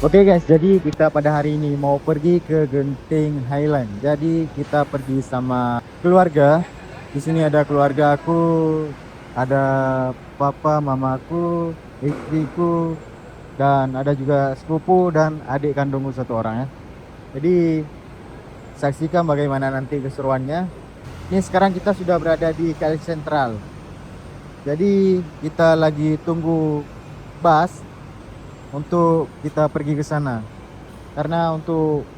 Oke guys, jadi kita pada hari ini mau pergi ke Genting Highland. Jadi kita pergi sama keluarga. Di sini ada keluarga aku, ada papa, mamaku, istriku, dan ada juga sepupu dan adik kandungku satu orang ya. Jadi saksikan bagaimana nanti keseruannya. Ini sekarang kita sudah berada di KL Sentral. Jadi kita lagi tunggu bus untuk kita pergi ke sana. Karena untuk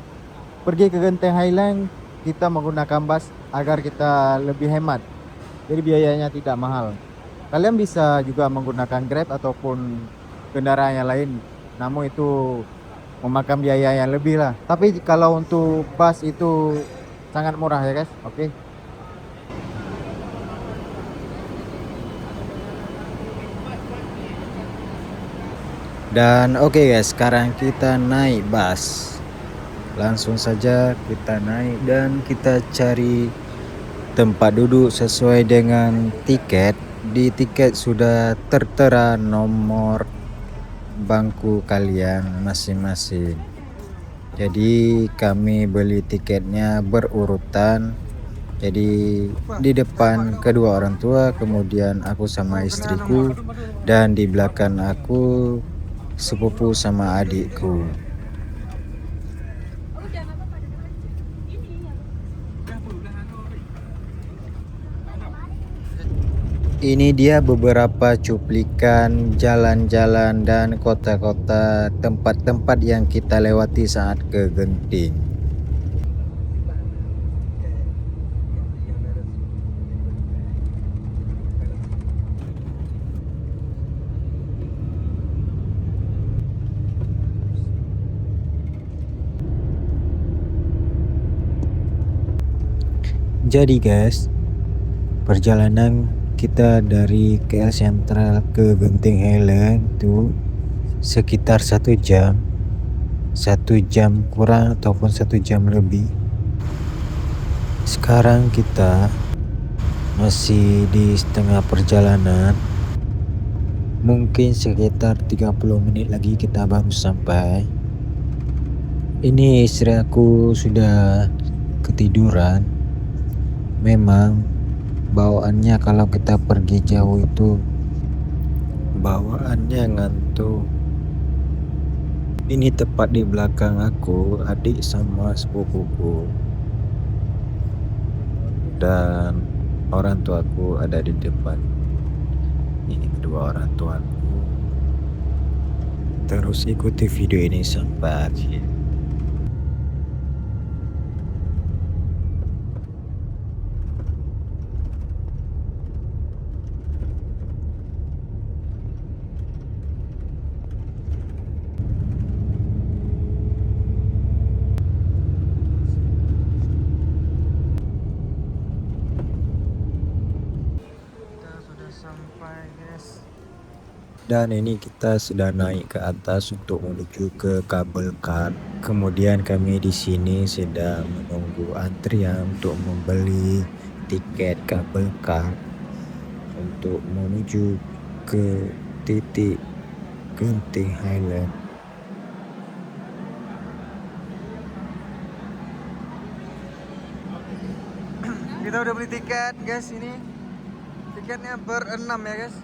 pergi ke Genting Highland kita menggunakan bus agar kita lebih hemat. Jadi biayanya tidak mahal. Kalian bisa juga menggunakan Grab ataupun kendaraan yang lain. Namun itu memakan biaya yang lebih lah. Tapi kalau untuk bus itu sangat murah ya guys. Oke. Dan oke guys, sekarang kita naik bus. Langsung saja kita naik dan kita cari tempat duduk sesuai dengan tiket. Di tiket sudah tertera nomor bangku kalian masing-masing. Jadi kami beli tiketnya berurutan. Jadi di depan kedua orang tua, kemudian aku sama istriku, dan di belakang aku sepupu sama adikku. Ini dia beberapa cuplikan jalan-jalan dan kota-kota tempat-tempat yang kita lewati saat ke Genting. Jadi guys, perjalanan kita dari KL Sentral ke Genting Highland itu sekitar 1 jam, 1 jam kurang ataupun 1 jam lebih. Sekarang kita masih di setengah perjalanan, mungkin sekitar 30 menit lagi kita baru sampai. Ini istri aku sudah ketiduran. Memang bawaannya kalau kita pergi jauh itu bawaannya ngantuk. Ini tepat di belakang aku adik sama sepupuku, dan orang tuaku ada di depan. Ini kedua orang tuaku. Terus ikuti video ini sampai akhir. Sampai guys, dan ini kita sudah naik ke atas untuk menuju ke kabel car. Kemudian kami di sini sedang menunggu antrian untuk membeli tiket kabel car untuk menuju ke titik Genting Highland. Kita udah beli tiket guys, ini tiketnya berenam ya guys.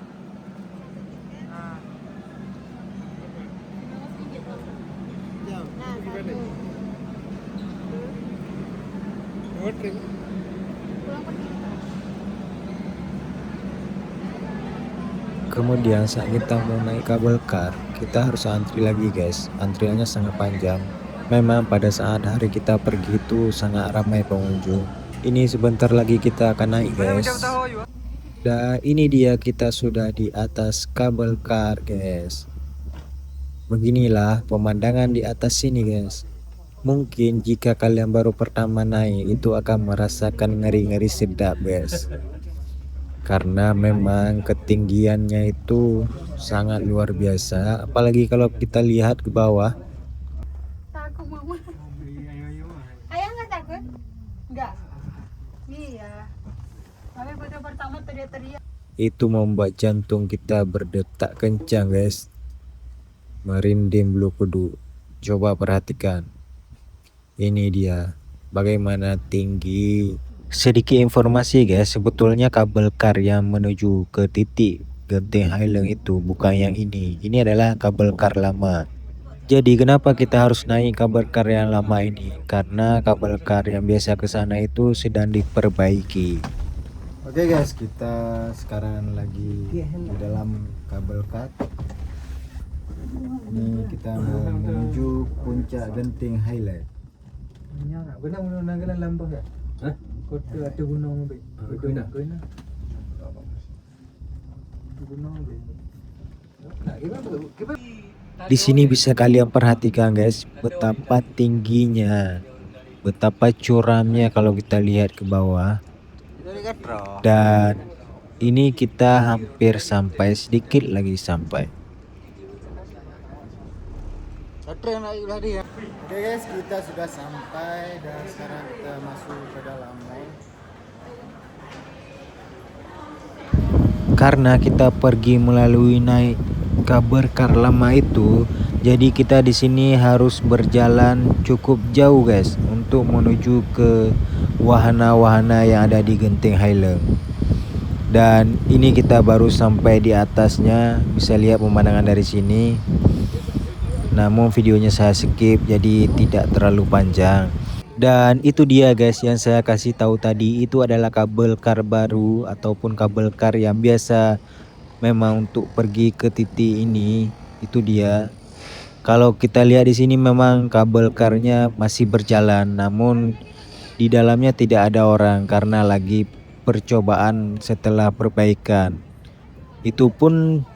Kemudian saat kita mau naik kabel car, kita harus antri lagi guys. Antriannya sangat panjang. Memang pada saat hari kita pergi itu sangat ramai pengunjung. Ini sebentar lagi kita akan naik guys. Dan ini dia, kita sudah di atas kabel car guys. Beginilah pemandangan di atas sini guys. Mungkin jika kalian baru pertama naik itu akan merasakan ngeri-ngeri sedap guys. Karena memang ketinggiannya itu sangat luar biasa. Apalagi kalau kita lihat ke bawah. Takut mama. Ayah nggak takut? Nggak. Iya. Tapi baru pertama teriak-teriak. Itu membuat jantung kita berdetak kencang guys. Merinding bulu kudu. Coba perhatikan. Ini dia bagaimana tinggi. Sedikit informasi guys, sebetulnya kabel kar yang menuju ke titik Genting Highland itu bukan yang ini. Ini adalah kabel kar lama. Jadi kenapa kita harus naik kabel kar yang lama ini? Karena kabel kar yang biasa ke sana itu sedang diperbaiki. Oke guys, kita sekarang lagi di dalam kabel kar. Ini kita mau menuju puncak Genting Highland. Guna lambah tak? Hah? Kota ada gunung baik. Guna. Gunung baik. Di sini bisa kalian perhatikan guys, betapa tingginya, betapa curamnya kalau kita lihat ke bawah. Dan ini kita hampir sampai, sedikit lagi sampai. Oke guys, kita sudah sampai dan sekarang kita masuk ke dalam mall. Karena kita pergi melalui naik kabel kar lama itu, jadi kita di sini harus berjalan cukup jauh guys untuk menuju ke wahana-wahana yang ada di Genting Highland. Dan ini kita baru sampai di atasnya, bisa lihat pemandangan dari sini. Namun videonya saya skip jadi tidak terlalu panjang. Dan itu dia guys yang saya kasih tahu tadi, itu adalah kabel kar baru ataupun kabel kar yang biasa memang untuk pergi ke titik ini. Itu dia. Kalau kita lihat di sini memang kabel karnya masih berjalan, namun di dalamnya tidak ada orang karena lagi percobaan setelah perbaikan. Itu pun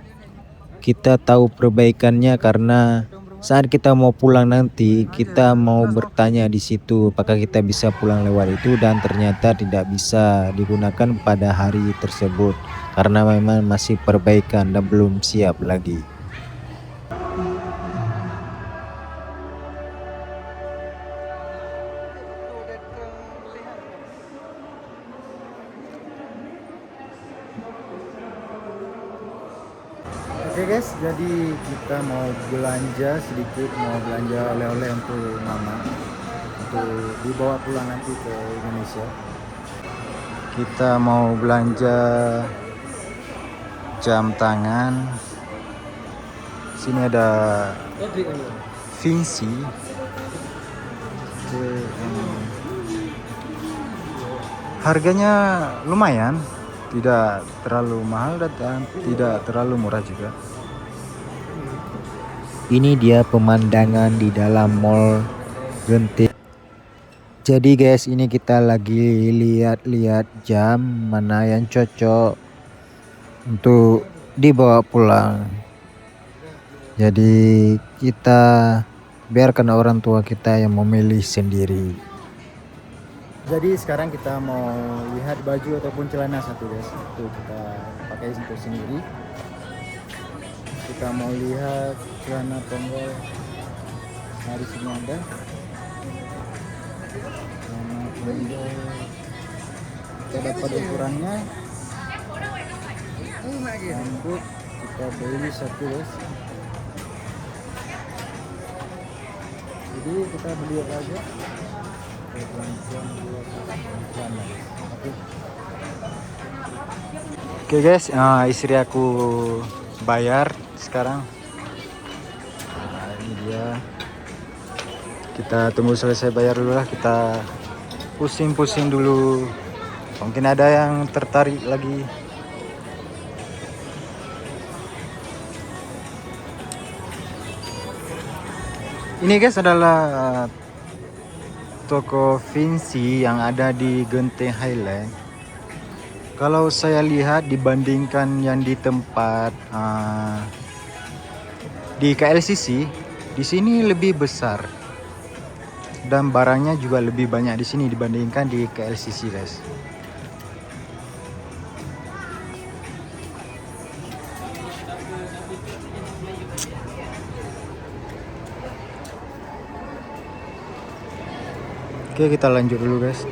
kita tahu perbaikannya karena saat kita mau pulang nanti, kita mau bertanya di situ apakah kita bisa pulang lewat itu, dan ternyata tidak bisa digunakan pada hari tersebut karena memang masih perbaikan dan belum siap lagi. Oke guys, jadi kita mau belanja sedikit, mau belanja oleh-oleh untuk mama, untuk dibawa pulang nanti ke Indonesia. Kita mau belanja jam tangan. Sini ada Vinci. Harganya lumayan, tidak terlalu mahal dan tidak terlalu murah juga. Ini dia pemandangan di dalam mall Genting. Jadi guys, ini kita lagi lihat-lihat jam mana yang cocok untuk dibawa pulang. Jadi kita biarkan orang tua kita yang memilih sendiri. Jadi sekarang kita mau lihat baju ataupun celana satu guys, itu kita pakai untuk sendiri. Kita mau lihat celana tonggol. Nah di sini ada celana tonggol. Kita dapat ukurannya. Rambut kita beli satu guys. Jadi kita beli apa aja? Oke guys, istri aku bayar sekarang. Nah, ini dia. Kita tunggu selesai bayar dulu lah. Kita pusing-pusing dulu. Mungkin ada yang tertarik lagi. Ini guys adalah toko Vinci yang ada di Genting Highland. Kalau saya lihat dibandingkan yang di tempat di KLCC, di sini lebih besar dan barangnya juga lebih banyak di sini dibandingkan di KLCC guys. Oke, kita lanjut dulu guys.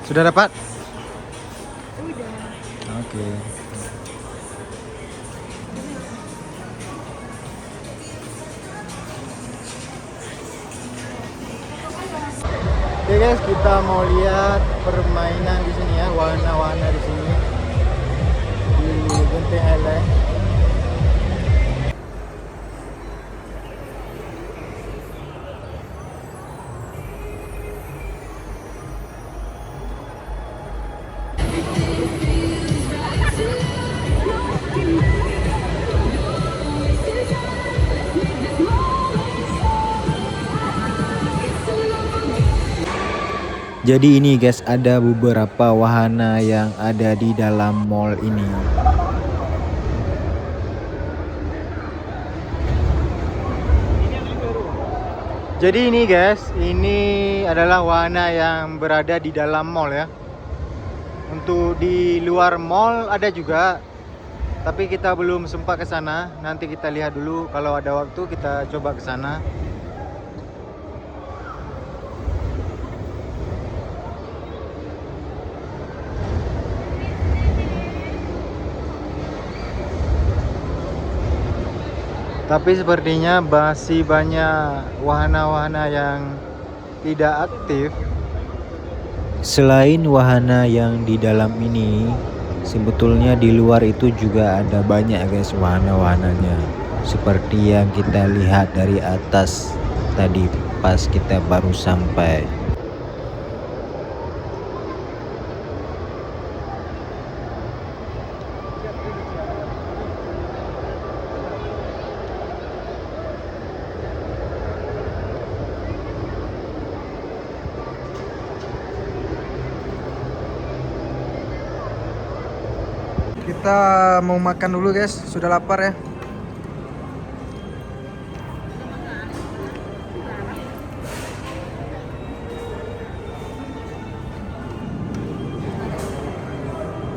Sudah dapat? Udah. Oke. Oke guys, kita mau lihat permainan di sini ya, wahana-wahana di sini di Genting Highland. Jadi ini guys, ada beberapa wahana yang ada di dalam mall ini. Jadi ini guys, ini adalah wahana yang berada di dalam mall ya. Untuk di luar mall ada juga, tapi kita belum sempat ke sana. Nanti kita lihat dulu, kalau ada waktu kita coba ke sana. Tapi sepertinya masih banyak wahana-wahana yang tidak aktif. Selain wahana yang di dalam ini, sebetulnya di luar itu juga ada banyak guys wahana-wahananya. Seperti yang kita lihat dari atas tadi pas kita baru sampai. Kita mau makan dulu guys, sudah lapar ya.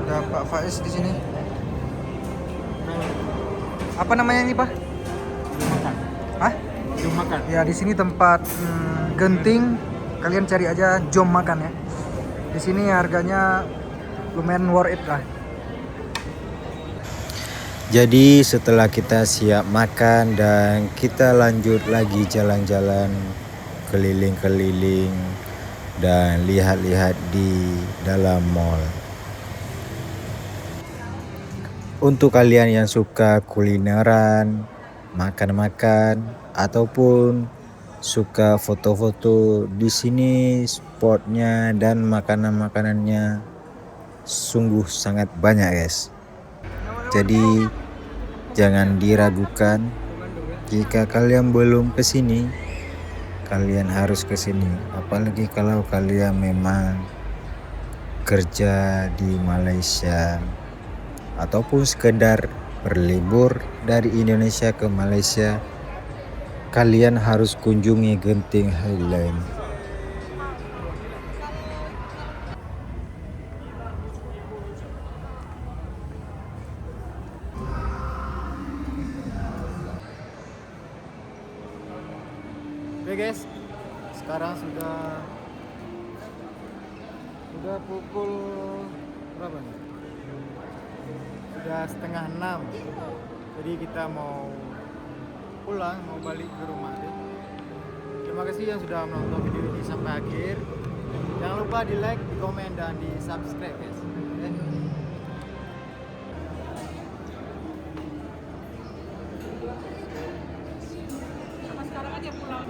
Ada Pak Faiz di sini. Apa namanya ini Pak? Jom makan. Hah? Jom makan. Ya di sini tempat Genting. Kalian cari aja Jom Makan ya. Di sini harganya lumayan worth it lah. Jadi setelah kita siap makan dan kita lanjut lagi jalan-jalan keliling-keliling dan lihat-lihat di dalam mall. Untuk kalian yang suka kulineran, makan-makan ataupun suka foto-foto, di sini spotnya dan makanan-makanannya sungguh sangat banyak guys. Jadi jangan diragukan, jika kalian belum ke sini, kalian harus ke sini. Apalagi kalau kalian memang kerja di Malaysia ataupun sekedar berlibur dari Indonesia ke Malaysia, kalian harus kunjungi Genting Highland. Oke guys, sekarang sudah pukul berapa nih? Sudah 5:30. Jadi kita mau pulang, mau balik ke rumah deh. Terima kasih yang sudah menonton video ini sampai akhir. Jangan lupa di like, di komen, dan di subscribe guys. Oke? Sekarang aja pulang.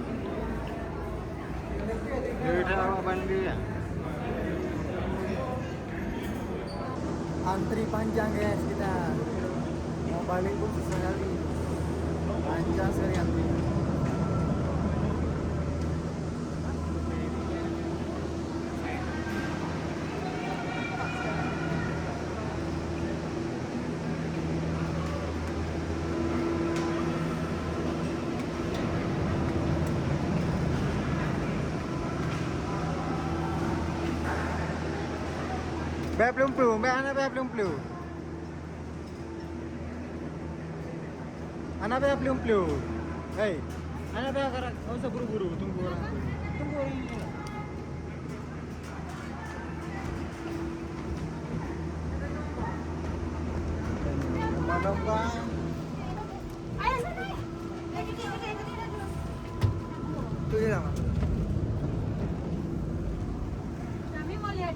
Udah apa ya? Antri panjang guys kita. Mau balik pun susah kali. Panjang sekali antri. Beb belum plu, anak beb belum plu. Anak beb belum plu. Hei, anak beb nggak usah buru-buru, tunggu orang. Tunggu orang ini. Lomba-lomba.